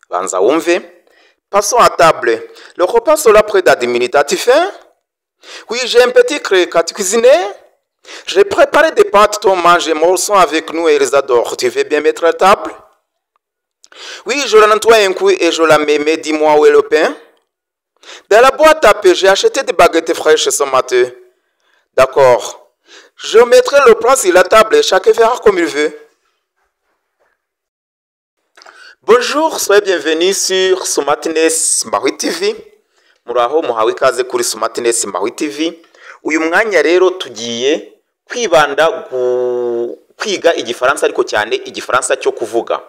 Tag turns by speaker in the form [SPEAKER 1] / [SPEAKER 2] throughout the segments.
[SPEAKER 1] Banza wumve. Passons à table. Le repas sera prêt dans 10 minutes. As-tu faim? Oui, j'ai un petit crêpe à cuisiner. J'ai préparé des pâtes, ton mange et morceaux avec nous et les adore. Tu veux bien mettre à table? Oui, je la nettoie un coup et je la mets, mais dis-moi où est le pain? Dans la boîte à pain, j'ai acheté des baguettes fraîches ce matin. D'accord. Je mettrai le plat sur la table et chacun verra comme il veut. Bonjour, soyez bienvenus sur Smartness Mahwi TV. Muraho muhawe ikaze kuri Smartness Mahwi TV. Uyu mwanya rero tugiye kwibanda kwiga igifaransa ariko cyane igifaransa cyo kuvuga.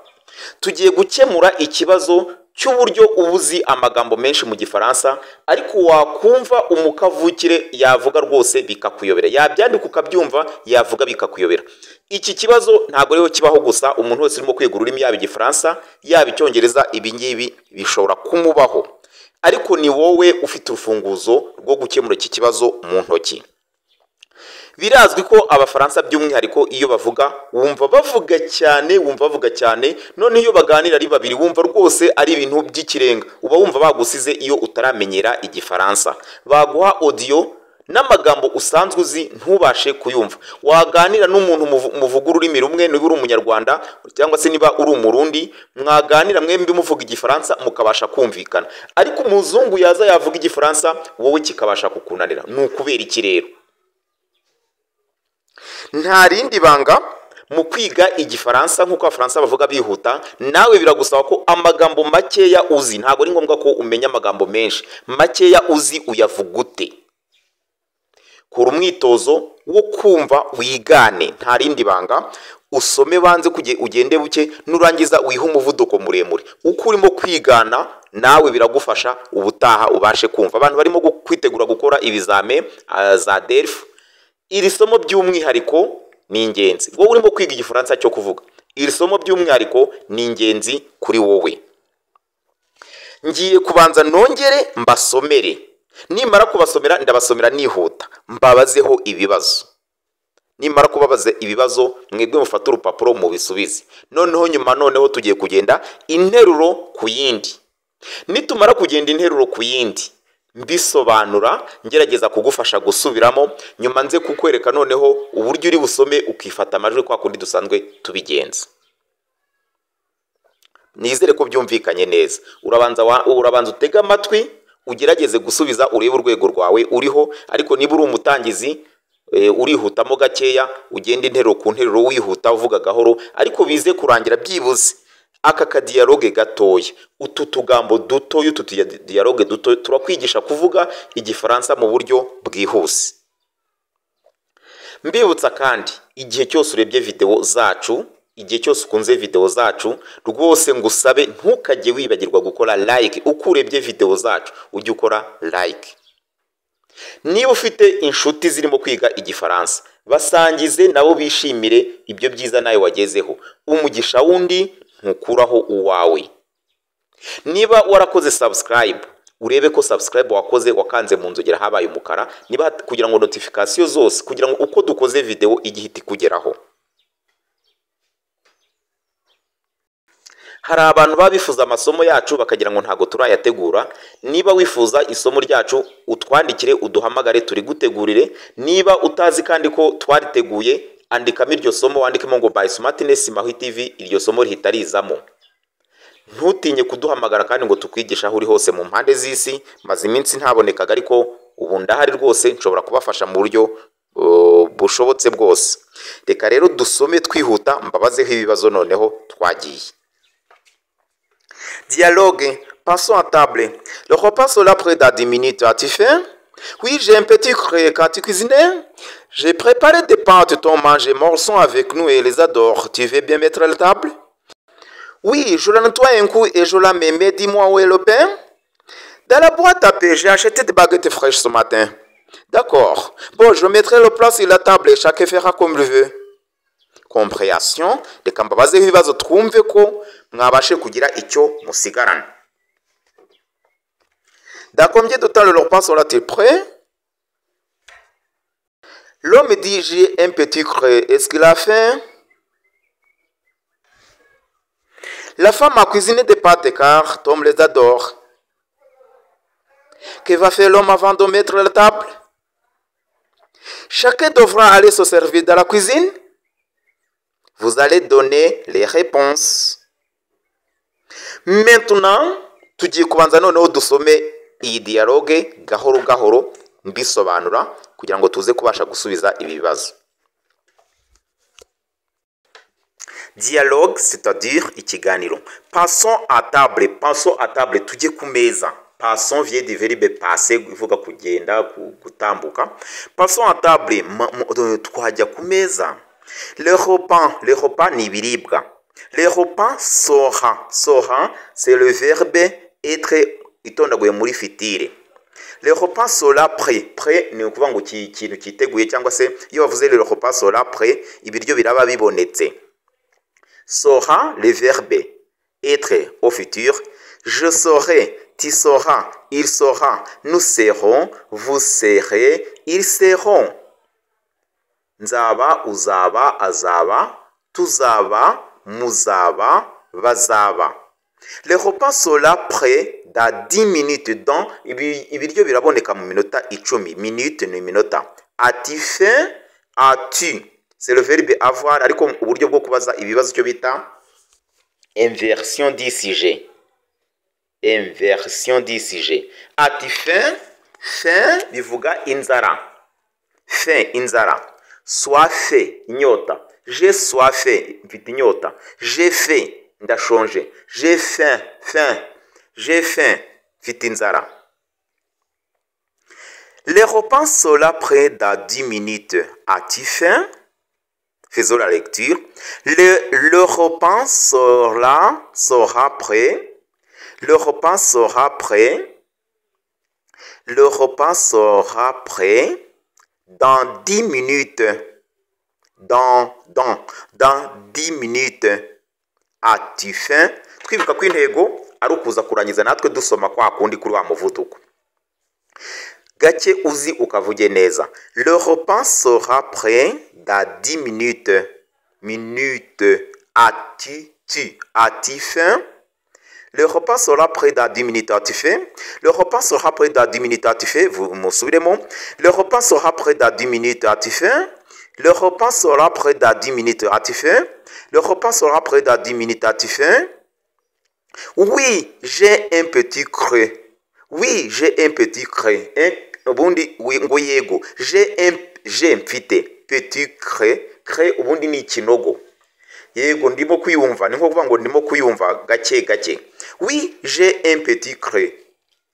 [SPEAKER 1] Tugiye gukemura ikibazo cy'uburyo ubuzi amagambo menshi mu gifaransa ariko wakumva umukavukire yavuga rwose bikakuyobera. Yabyandika ukabyumva yavuga bikakuyobera. Iki kibazo ntago rero kibaho gusa, umuntu wese urimo kwiga ururimi yaba igifaransa yaba icyongereza, ibi ngibi bishobora kumubaho. Ariko ni wowe ufite urufunguzo rwo gukemura iki kibazo mu ntoki. Birazwi ko abafaransa by'umwihariko iyo bavuga wumva bavuga cyane, none iyo baganira ari babiri wumva rwose ari ibintu by'ikirenga. Uba wumva bagusize iyo utaramenyera igifaransa. Baguha audio n'amagambo usanzwe uzi ntubashe kuyumva. Waganira n'umuntu muvuga ururimi rumwe, niba uri umunyarwanda cyangwa se niba uri umurundi, mwaganira mwembi muvuga igifaransa mukabasha kumvikana. Ariko umuzungu yaza yavuga igifaransa wowe kikabasha kukunanira. Ni ukubera iki rero? Nta rindi banga mu kwiga igifaransa nk'uko abafaransa bavuga bihuta, nawe biragusaba ko amagambo makeya uzi, ntabwo ari ngombwa ko umenya amagambo menshi, makeya uzi uyavuga ute. Kora umwitozo wo kumva wigane, nta rindi banga. Usome banze kujye ugende buke, nurangiza wiha umuvuduko muremure. Uko urimo kwigana nawe biragufasha ubutaha ubashe kumva. Abantu barimo kwitegura gukora ibizame za DELF, iri somo by'umwihariko ni ingenzi. Wowe urimo kwiga igifaransa cyo kuvuga, iri somo by'umwihariko ni ingenzi kuri wowe. Ngiye kubanza nongere mbasomere, nimara kubasomera ndabasomera nihuta, mbabazeho ibibazo. Nimara kubabaza ibibazo mwebwe mufata urupapuro mu bisubize. Noneho tugiye kugenda interuro ku yindi. Nitumara kugenda interuro ku yindi mbisobanura, ngerageza kugufasha gusubiramo, nyuma nze kukwereka noneho uburyo uri busome ukifata amajwi kwa kundi dusanzwe tubigenza. Nizere ko byumvikanye neza. Urabanza utega amatwi, ugerageze gusubiza, urebe urwego rwawe uriho, ariko niba uri umutangizi urihutamo gakeya, ugenda interuro ku nteruro wihuta uvuga gahoro, ariko bize kurangira byibuze aka kadialogue gatoya. Utu tugambo dutoya, utu dialogue duto turakwigisha kuvuga igifaransa mu buryo bwihuse. Mbibutsa kandi igihe cyose urebye video zacu, igihe cyose ukunze video zacu, rwose ngusabe ntukajye wibagirwa gukora like. Uko urebye video zacu ujye ukora like. Niba ufite inshuti zirimo kwiga igifaransa, basangize nabo bishimire ibyo byiza nawe wagezeho. Umugisha wundi ntukuraho uwawe. Niba warakoze subscribe, urebe ko subscribe wakoze wakanze mu nzogera habaye umukara, niba kugira ngo notification zose, kugira ngo uko dukoze video igihita kugeraho. Hari abantu babifuza amasomo yacu bakagira ngo ntago turayategura. Niba wifuza isomo ryacu utwandikire, uduhamagare turi gutegurire. Niba utazi kandi ko twariteguye, andikamo iryo somo, wandikemo ngo by Smartness Mahwi TV, iryo somo rihita rizamo. Ntutinye kuduhamagara kandi ngo tukwigisha aho uri hose mu mpande z'isi. Maze iminsi ntabonekaga ariko ubu ndahari rwose, nshobora kubafasha mu buryo bushobotse bwose. Reka rero dusome twihuta, mbabazeho ibibazo noneho twagiye. Dialogue. Passons à table. Le repas sera prêt dans 10 minutes. As-tu faim? Oui, j'ai un petit crêpe à cuisiner. J'ai préparé des pâtes, ton mange et morceaux avec nous et les adore. Tu veux bien mettre à la table? Oui, je la nettoie un coup et je la mets, mais dis-moi où est le pain? Dans la boîte à pain, j'ai acheté des baguettes fraîches ce matin. D'accord. Bon, je mettrai le plat sur la table et chacun fera comme il veut. Compréhension. Reka mbabazeho ibibazo twumve ko mwabashe kugira icyo musigarana. Dans combien de temps le repas sera-t-il prêt? L'homme dit, j'ai un petit creux. Est-ce qu'il a faim? La femme a cuisiné des pâtes car Tom les adore. Que va faire l'homme avant de mettre la table? Chacun devra aller se servir dans la cuisine. Vous allez donner les réponses. Maintenant, tugiye kubanza noneho dusome iyi dialogue gahoro gahoro mbisobanura kugira ngo tuze kubasha gusubiza ibi bibazo. Dialogue, c'est-à-dire ikiganiro. Passons à table, tujye ku meza. Passons vient du verbe passer, ivuga kugenda, gutambuka. Passons à table, twajya ku meza. Le repas ni ibiribwa. Le repas sera, c'est le verbe être itondaguye muri fitire. Le repas sera prêt ni ukuvuga ngo ikintu kiteguye cyangwa se iyo bavuze le repas sera prêt, ibiryo biraba bibonetse. Sera le verbe être au futur. Je serai, tu seras, il sera, nous serons, vous serez, ils seront. Nzaba, uzaba, azaba, tuzaba, muzaba, bazaba. Le repas sera prêt dans 10 minutes. Dans ibiryo biraboneka mu minota 10. Minute ni minota. As-tu faim? As-tu? C'est le verbe avoir ariko uburyo bwo kubaza ibibazo cyo bita inversion du sujet. Inversion du sujet. As-tu faim? Faim bivuga inzara. Faim inzara. Soifé inyota. J'ai soifé mfite inyota. J'ai faim ndashonje. J'ai faim J'ai faim mfite inzara. Le repas sera prêt dans 10 minutes. As-tu faim? Faisons la lecture. Le repas sera prêt. Le repas sera prêt. Le repas sera prêt dans 10 minutes. Dans 10 minutes. As-tu faim? Twibuka ko intego ari ukuza kurangiza natwe dusoma kwa kundi kuri wa muvuduko. Gake uzi ukavuge neza. Le repas sera prêt dans 10 minutes. As-tu faim? Le repas sera prêt dans 10 minutes. As-tu faim? Le repas sera prêt dans 10 minutes. As-tu faim? Vous me souvenez mon? Le repas sera prêt dans 10 minutes. As-tu faim? Le repas sera prêt dans 10 minutes. As-tu faim? Le repas sera prêt dans 10 minutes. As-tu faim? Oui, j'ai un petit creux. Oui, j'ai un petit creux. Ubundi ngo yego. J'ai mfite petit creux ubundi ni ikinogo. Yego ndimo kwiyumva, ni nko kuvuga ngo ndimo kwiyumva gake gake. Oui, j'ai un petit creux.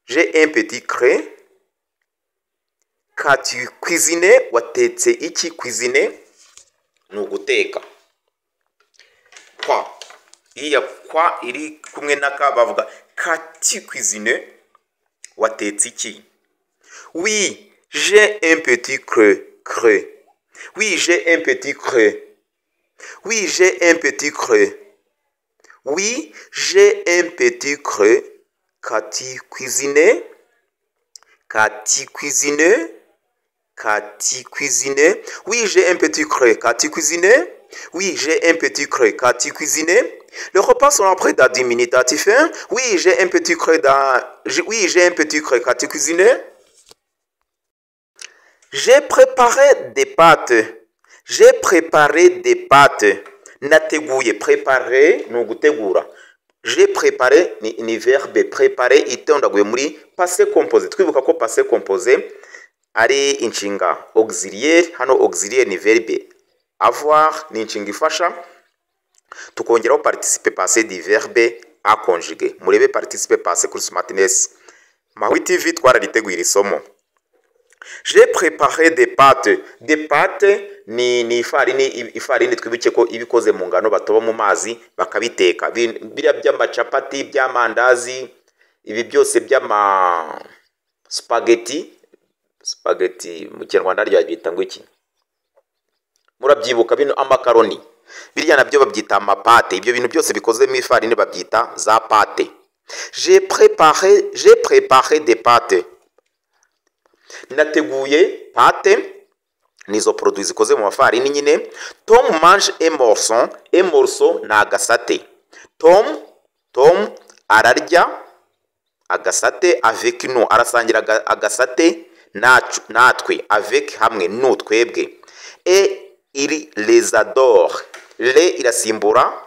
[SPEAKER 1] J'ai un petit creux. Qu'as-tu cuisiné? Watetse iki? Cuisiner ni uguteka. Kwa iya kwa iri kumwe naka bavuga qu'as-tu cuisiné? Watetse iki? Oui, j'ai un petit creux. Oui, j'ai un petit creux. Oui, j'ai un petit creux. Oui, j'ai un petit creux. Qu'as-tu cuisiné? Qu'as-tu cuisiné? Qu'as-tu cuisiné? Oui, j'ai un petit creux. Qu'as-tu cuisiné? Oui, j'ai un petit creux. Qu'as-tu cuisiné? Le repas sera prêt dans 10 minutes. As-tu faim? Oui, j'ai un petit creux. Oui, j'ai un petit creux. Qu'as-tu cuisiné? J'ai préparé des pâtes. J'ai préparé des pâtes. Nateguye. Préparer ni ugutegura. J'ai préparé ni verbe préparer itondaguye muri passé composé. Twibuka ko passé composé ari inshinga auxiliaire. Hano auxiliaire ni verbe avoir ni inshinga ifasha. Tukongeraho participe passé du verbe à conjuguer. Murebe participe passé kuri Smartness Mahwi TV twarariteguye isomo. J'ai préparé des pâtes. Des pâtes ni ifarini twibuke ko ibikoze mu ngano batoba mu mazi bakabiteka. Biriya by'amacapati, by'amandazi, ibi byose by'ama spaghetti mu Kinyarwanda ryo byita ngo iki? Murabyibuka bino amakaroni. Biriya nabyo babyita amapate. Ibyo bintu byose bikoze mu ifarini babyita za pate. J'ai préparé des pâtes. Nateguye pate nizo produits zikoze mu mafarini nyine. Tom mange un morceau. Un morceau na agasate. Tom Tom ararya agasate avec nous, arasangira agasate natwe, avec hamwe, nous twebwe. Et il les adore. Le irasimbura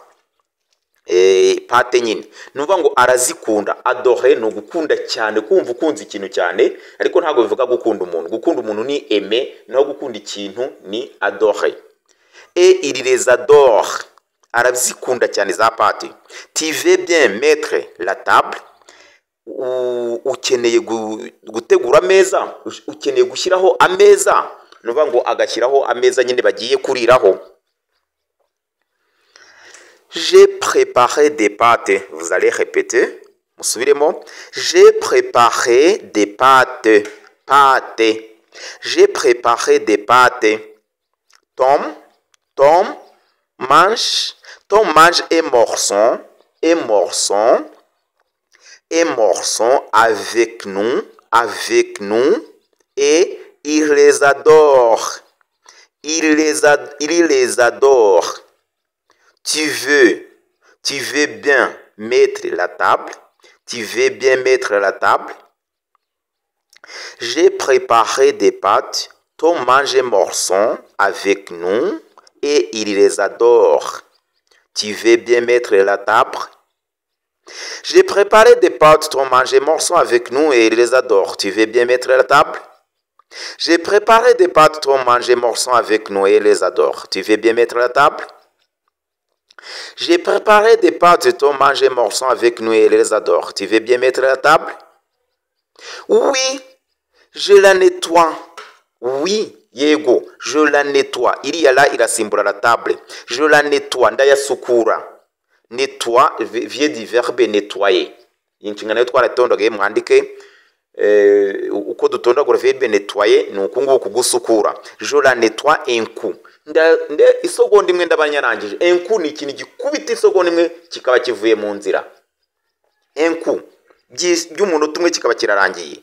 [SPEAKER 1] pate nyine, nuvuga ngo arazikunda. Adore no gukunda cyane, kumva ukunze ikintu cyane, ariko ntago bivuga gukunda umuntu. Gukunda umuntu ni aimer, naho gukunda ikintu ni adore. Et il les adore, arazikunda cyane za pate. Tu veux bien mettre la table, ukeneye gutegura ameza, ukeneye gushyiraho ameza, nuvuga ngo agashyiraho ameza nyine bagiye kuriraho. J'ai préparé des pâtes. Vous allez répéter. Musubiremo. J'ai préparé des pâtes. Pâtes. J'ai préparé des pâtes. Tom mange un morceau. Un morceau avec nous. Et il les adore. Il les adore. Tu veux bien mettre la table. Tu veux bien mettre la table. J'ai préparé des pâtes. Tom mange un morceau avec nous et il les adore. Tu veux bien mettre la table. J'ai préparé des pâtes. Tom mange un morceau avec nous et il les adore. Tu veux bien mettre la table. J'ai préparé des pâtes. Tom mange un morceau avec nous et il les adore. Tu veux bien mettre la table. J'ai préparé des pâtes, Tom mange un morceau avec nous et il les adore. Tu veux bien mettre la table? Oui, je la nettoie. Oui, yego, je la nettoie. Iriya la irasimbura la table. Je la nettoie, ndayasukura. Nettoie vient du verbe nettoyer. Inshingano twaratondoge mwandike uko dutondagura verbe nettoyer nuko nguko gusukura. Je la nettoie un coup. Isogonda imwe ndabanyarangije. Un coup ni ikintu gikubita isogonda imwe kikaba kivuye mu nzira. Un coup by'umuntu umwe kikaba kirarangiye.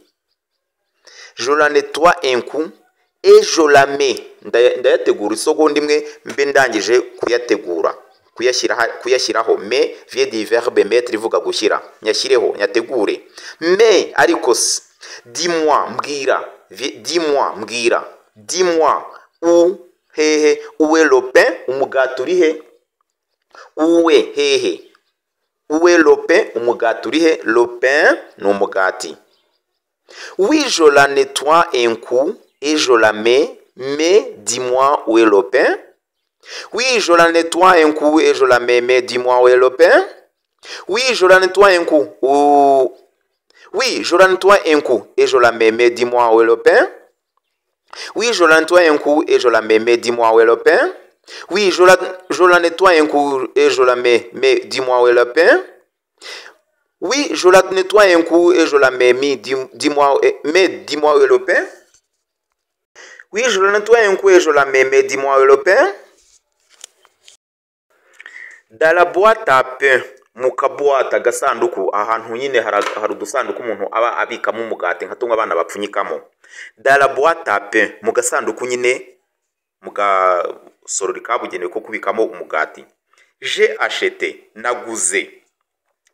[SPEAKER 1] Je la nettoie un coup et je la mets. Ndayategura isogonda imwe mbe ndangije kuyategura. Kuyashyiraho. Mais vient du verbe mettre ivuga gushyira. Nyashyireho, nyategure. Mais ariko dis-moi mbwira. Dis-moi où hehe où est le pain, umugati uri he? Uwe hehe. Où est le pain, umugati uri he? Le pain ni umugati. Oui, je la nettoie un coup et je la mets, mais dis-moi où est le pain. Oui, je la nettoie un coup et je la mets, mais dis-moi où est le pain. Oui, je la nettoie un coup. Oui, je la nettoie un coup et je la mets, mais dis-moi où est le pain. Oui, je la nettoie un coup et je la mets, mais dis-moi où est le pain. Oui, je la nettoie un coup et je la mets, mais dis-moi où est le pain. Oui, je la nettoie un coup et je la mets, mais dis-moi où est le pain. Oui, je la nettoie un coup et je la mets, mais dis-moi où est le pain. Dans la boîte à pain, mukabuwata agasanduku, ahantu nyine hari udusanduku umuntu aba abikamo umugati nka tumwe abana bapfunyikamo. Dans la boîte à pain, mu gasanduku nyine mugasorori kabugenewe ko kubikamo umugati. J'ai acheté, naguze.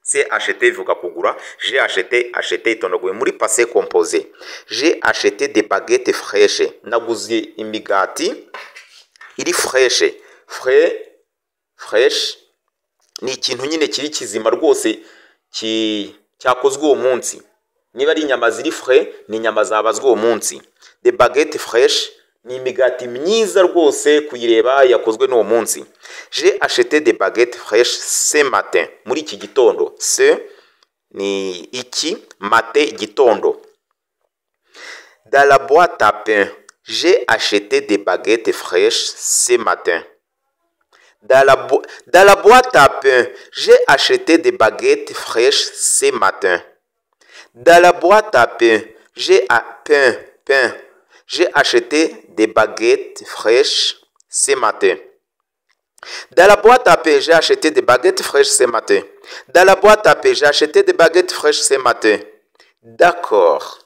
[SPEAKER 1] C'est acheté bivuga kugura. J'ai acheté itondogoye muri passé composé. J'ai acheté des baguettes fraîches. Naguze imigati iri fraîche. Fresh ni ikintu nyine kiri kizima rwose cyakozwe uwo munsi. Niba ari inyama ziri frais ni inyama zabazwe uwo munsi. Des baguettes fraîches ni imigati myiza rwose kuyireba yakozwe n'uwo munsi. J'ai acheté des baguettes fraîches ce matin. Muri iki gitondo. Ce ni iki, matin gitondo. Dans la boîte à pain, j'ai acheté des baguettes fraîches ce matin. Dans la boîte à pain, j'ai acheté des baguettes fraîches ce matin. Dans la boîte à pain, j'ai acheté des baguettes fraîches ce matin. Dans la boîte à pain, j'ai acheté des baguettes fraîches ce matin. Dans la boîte à pain, j'ai acheté des baguettes fraîches ce matin. D'accord.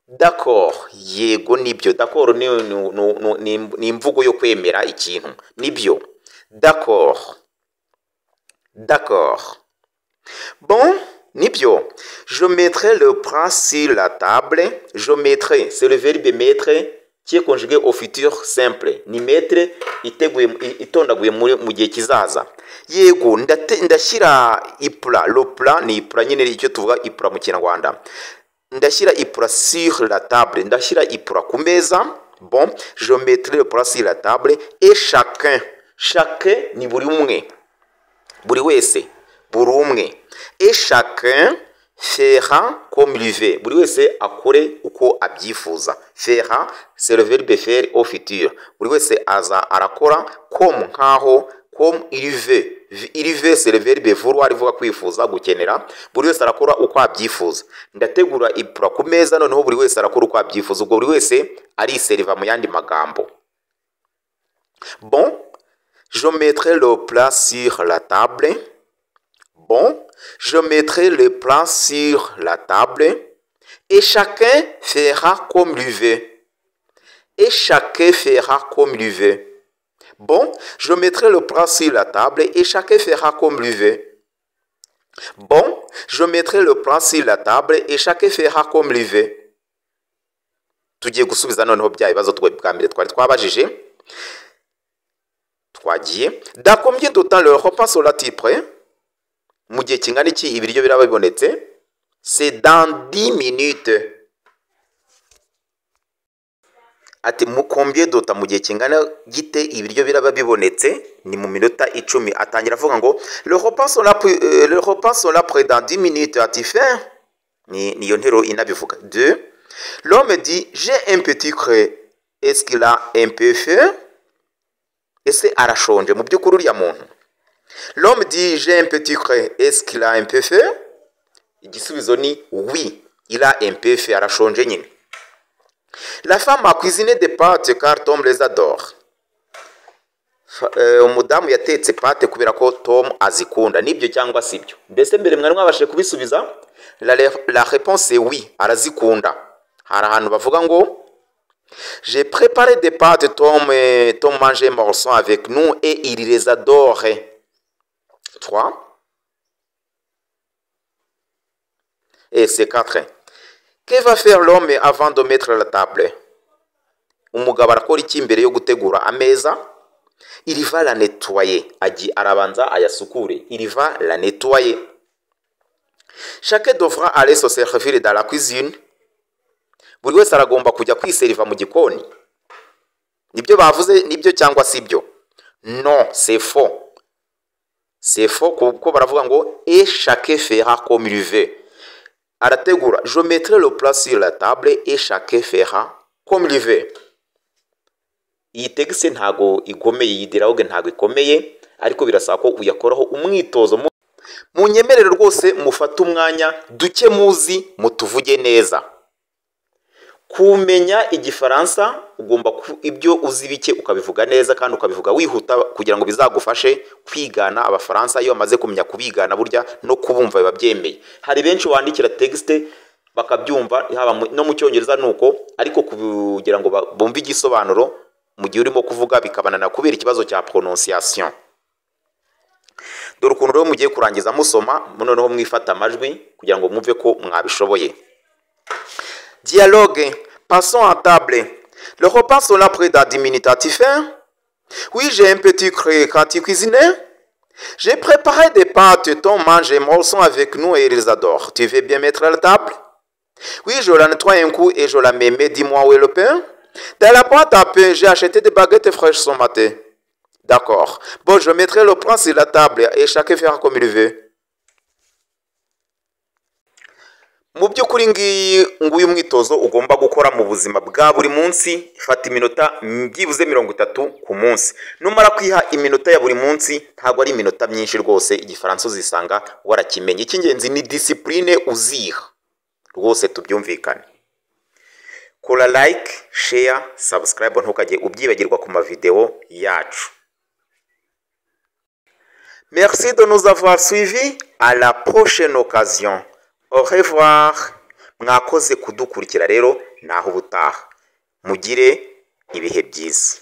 [SPEAKER 1] D'accord. Yego nibyo. D'accord ni imvugo yo kwemera ikintu. Nibyo. D'accord. D'accord. Bon, nibyo. Je mettrai le plat sur la table. Je mettrai, c'est le verbe mettre qui est conjugué au futur simple. Ni mettre itondaguye mu gihe kizaza. Yego ndashyira ipura. Le plat ni ipura nyine icyo tuvuga ipura mu Kinyarwanda. Ndashyira ipura sur la table. Ndashyira ipura ku meza. Bon, je mettrai le plat sur la table et chacun ni buri umwe. Buri wese. Buri umwe. Et chacun fera comme il veut. Buri wese akore uko abyifuza. Fera, c'est le verbe faire au futur. Buri wese aza arakora comme nkaho, comme il veut. Il veut, c'est le verbe vouloir, rivuga kwifuza, gukenera. Buri wese arakora uko abyifuza. Ndategura ipura ku meza noneho buri wese arakora uko abyifuza. Ubwo buri wese ariseriva mu yandi magambo. Bon, je mettrai le plat sur la table. Bon, je mettrai le plat sur la table et chacun fera comme il veut. Et chacun fera comme il veut. Bon, je mettrai le plat sur la table et chacun fera comme il veut. Bon, je mettrai le plat sur la table et chacun fera comme il veut. Tugiye gusubiza noneho bya bibazo bwa mbere twari twabajije. Twagiye. Dans combien de temps le repas sera-t-il prêt? Mu gihe kingana iki ibiryo biraba bibonetse? C'est dans 10 minutes. Ati mu combien de temps mu gihe kingana gite ibiryo biraba bibonetse? Ni mu minota 10. Atangira avuga ngo le repas sera prêt dans 10 minutes. Ati faim? Niyo ntero inabivuga. 2. L'homme dit j'ai un petit creux. Est-ce qu'il a un peu faim? Ese arashonje mu byukuri uriya muntu? L'homme dit j'ai un petit creux. Est-ce qu'il a un peu faim? Igisubizo ni oui, il a un peu faim, arashonje nyine. La femme a cuisiné des pâtes car Tom les adore. Umudamu yatetse pâte kubera ko Tom azikunda. Nibyo cyangwa sibyo? Mbese mbere mwari mwabashe kubisubiza? La réponse est oui, arazikunda. Hari ahantu bavuga ngo j'ai préparé des pâtes, Tom mange un morceau avec nous et il les adore. 3. Et c'est 4. Que va faire l'homme avant de mettre la table? Umugabo arakora iki mbere yo gutegura ameza? Il va la nettoyer. Arabanza ayasukure. Il va la nettoyer. Chacun devra aller se servir dans la cuisine. Buri wese aragomba kujya kwiseriva mu gikoni. Nibyo bavuze, nibyo cyangwa sibyo? Non, c'est faux. C'est faux kuko baravuga ngo et chacun fera comme il veut. Arategura, je mettrai le plat sur la table et chacun fera comme il veut. Iyi tegise ntago igomeye, iyi dialogue ntago ikomeye, ariko birasaba ko uyakoraho umwitozo. Munyemerere rwose mufata umwanya duke muzi mutuvuge neza. Kumenya igifaransa ugomba ibyo uzi bike ukabivuga neza kandi ukabivuga wihuta kugira ngo bizagufashe kwigana abafaransa iyo bamaze kumenya kubigana burya no kubumva biba byemeye. Hari benshi wandikira texte bakabyumva haba no mu cyongereza nuko, ariko kugira ngo bumve igisobanuro mu gihe urimo kuvuga bikabanana kubera ikibazo cya prononciation. Dore ukuntu rero mugiye kurangiza musoma noneho mwifata amajwi kugira ngo mwumve ko mwabishoboye. Dialogue. Passons à table. Le repas sera prêt dans 10 minutes. As-tu faim? Oui, j'ai un petit creux. Quand tu cuisines? J'ai préparé des pâtes. Ton mange et morceaux avec nous et ils les adorent. Tu veux bien mettre à la table? Oui, je la nettoie un coup et je la mets. Mais dis-moi où est le pain? Dans la boîte à pain, j'ai acheté des baguettes fraîches ce matin. D'accord. Bon, je mettrai le plat sur la table et chacun fera comme il veut. Mu by'ukuri nguyu mwitozo ugomba gukora mu buzima bwa buri munsi. Fata iminota byibuze 30 ku munsi. Numara kwiha iminota ya buri munsi ntago ari iminota myinshi rwose, igifaransa uzisanga warakimenye. Icy'ingenzi ni discipline uziha rwose, tubyumvikane. Kora like, share, subscribe ntukajye ubyibagirwa ku mavideo yacu. Merci de nous avoir suivis. À la prochaine occasion. Au revoir. Mwakoze kudukurikira rero naho ubutaha. Mugire ibihe byiza.